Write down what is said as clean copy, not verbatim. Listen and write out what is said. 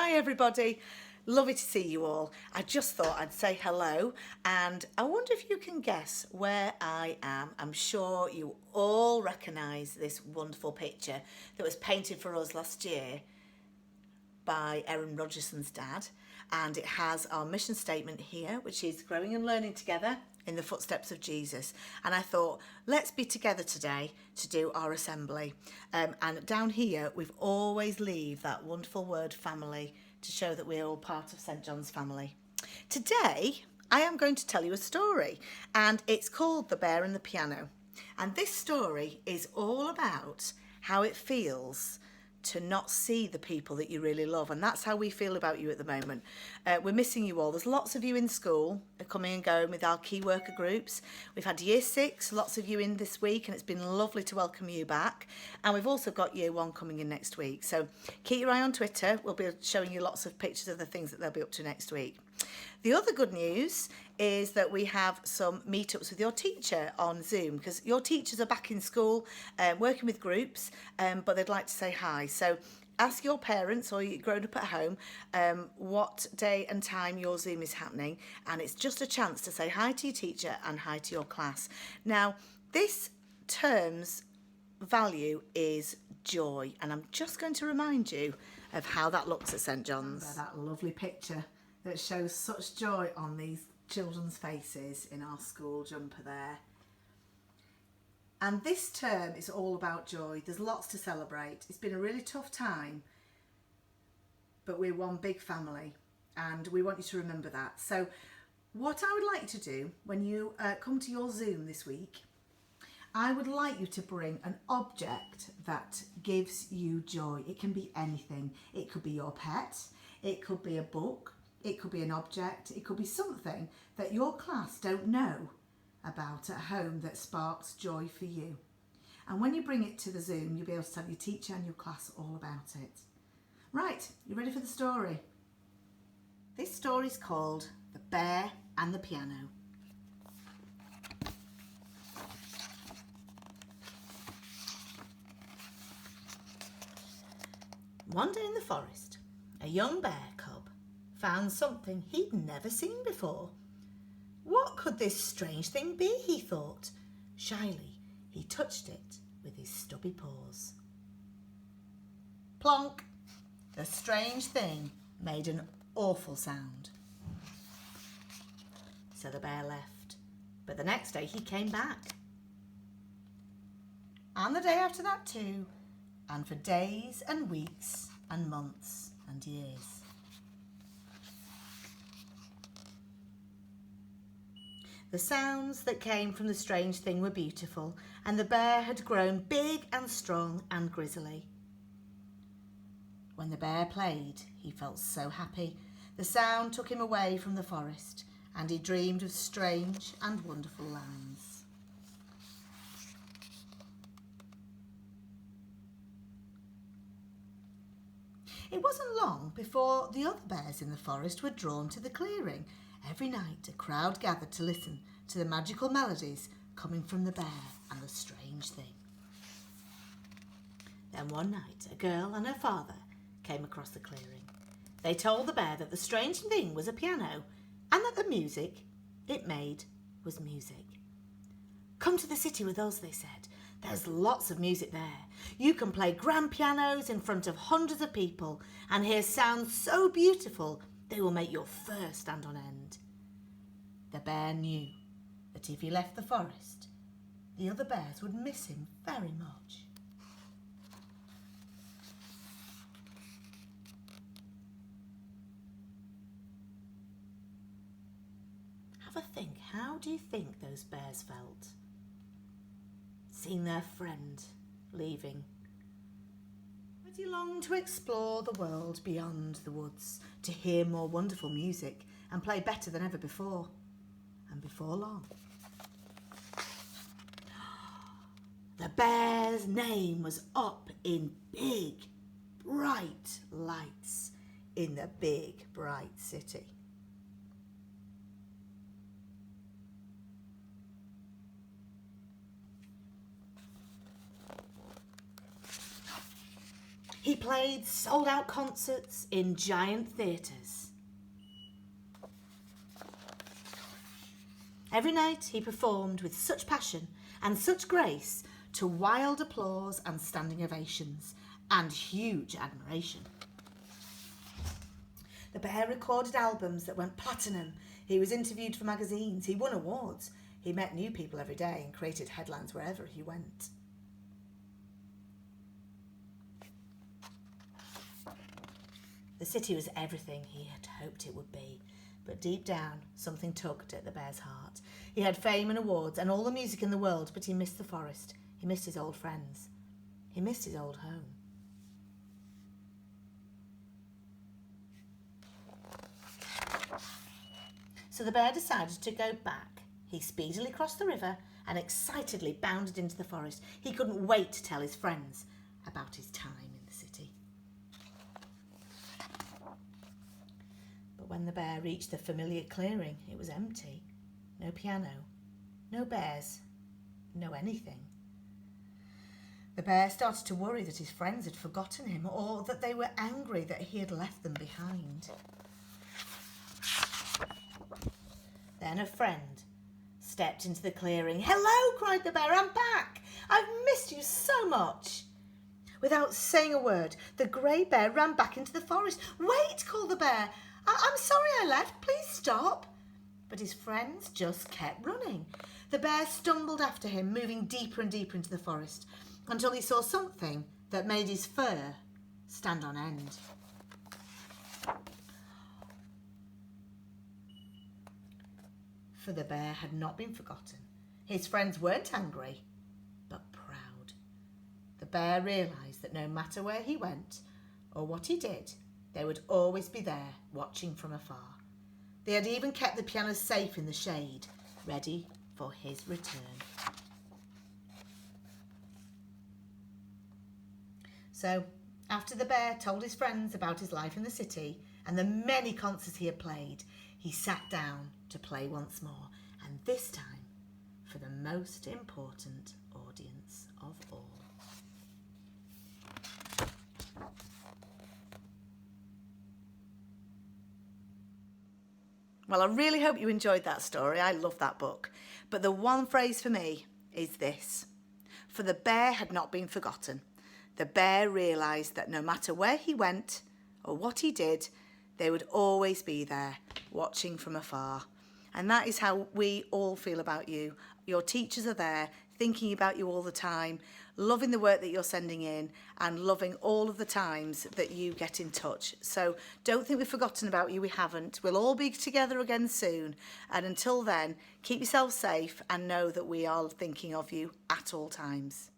Hi everybody, lovely to see you all. I just thought I'd say hello and I wonder if you can guess where I am. I'm sure you all recognise this wonderful picture that was painted for us last year by Erin Rogerson's dad, and it has our mission statement here, which is growing and learning together in the footsteps of Jesus. And I thought, let's be together today to do our assembly. And down here, we've always leave that wonderful word family to show that we're all part of St. John's family. Today, I am going to tell you a story, and it's called The Bear and the Piano. And this story is all about how it feels to not see the people that you really love, and that's how we feel about you at the moment. We're missing you all. There's lots of you in school coming and going with our key worker groups. We've had year 6, lots of you in this week, and it's been lovely to welcome you back. And we've also got year 1 coming in next week, so keep your eye on Twitter. We'll be showing you lots of pictures of the things that they'll be up to next week. The other good news is that we have some meetups with your teacher on Zoom, because your teachers are back in school working with groups, but they'd like to say hi. So ask your parents or you're grown up at home what day and time your Zoom is happening, and it's just a chance to say hi to your teacher and hi to your class. Now, this term's value is joy, and I'm just going to remind you of how that looks at St. John's. That lovely picture that shows such joy on these children's faces in our school jumper there. And this term is all about joy. There's lots to celebrate. It's been a really tough time, but we're one big family and we want you to remember that. So what I would like to do when you come to your Zoom this week, I would like you to bring an object that gives you joy. It can be anything. It could be your pet, it could be a book, it could be an object, it could be something that your class don't know about at home that sparks joy for you. And when you bring it to the Zoom, you'll be able to tell your teacher and your class all about it. Right, you ready for the story? This story is called The Bear and the Piano. One day in the forest, a young bear cub found something he'd never seen before. What could this strange thing be, he thought. Shyly, he touched it with his stubby paws. Plonk! The strange thing made an awful sound. So the bear left, but the next day he came back. And the day after that too, and for days and weeks and months and years. The sounds that came from the strange thing were beautiful, and the bear had grown big and strong and grizzly. When the bear played, he felt so happy. The sound took him away from the forest, and he dreamed of strange and wonderful lands. It wasn't long before the other bears in the forest were drawn to the clearing. Every night a crowd gathered to listen to the magical melodies coming from the bear and the strange thing. Then one night a girl and her father came across the clearing. They told the bear that the strange thing was a piano and that the music it made was music. Come to the city with us, they said. There's lots of music there. You can play grand pianos in front of hundreds of people and hear sounds so beautiful they will make your fur stand on end. The bear knew that if he left the forest, the other bears would miss him very much. Have a think, how do you think those bears felt? Seeing their friend leaving. But he longed to explore the world beyond the woods, to hear more wonderful music and play better than ever before. And before long, the bear's name was up in big, bright lights in the big, bright city. He played sold-out concerts in giant theatres. Every night he performed with such passion and such grace to wild applause and standing ovations and huge admiration. The bear recorded albums that went platinum. He was interviewed for magazines. He won awards. He met new people every day and created headlines wherever he went. The city was everything he had hoped it would be, but deep down, something tugged at the bear's heart. He had fame and awards and all the music in the world, but he missed the forest. He missed his old friends. He missed his old home. So the bear decided to go back. He speedily crossed the river and excitedly bounded into the forest. He couldn't wait to tell his friends about his time in the city. But when the bear reached the familiar clearing, it was empty. No piano, no bears, no anything. The bear started to worry that his friends had forgotten him or that they were angry that he had left them behind. Then a friend stepped into the clearing. "Hello," cried the bear, "I'm back. I've missed you so much." Without saying a word, the grey bear ran back into the forest. "Wait," called the bear. I'm sorry I left. Please stop." But his friends just kept running. The bear stumbled after him, moving deeper and deeper into the forest, until he saw something that made his fur stand on end. For the bear had not been forgotten. His friends weren't angry, but proud. The bear realised that no matter where he went or what he did, they would always be there, watching from afar. They had even kept the piano safe in the shade, ready for his return. So, after the bear told his friends about his life in the city and the many concerts he had played, he sat down to play once more, and this time for the most important audience of all. Well, I really hope you enjoyed that story. I love that book. But the one phrase for me is this: for the bear had not been forgotten. The bear realised that no matter where he went or what he did, they would always be there, watching from afar. And that is how we all feel about you. Your teachers are there, thinking about you all the time, loving the work that you're sending in and loving all of the times that you get in touch. So don't think we've forgotten about you. We haven't. We'll all be together again soon. And until then, keep yourself safe and know that we are thinking of you at all times.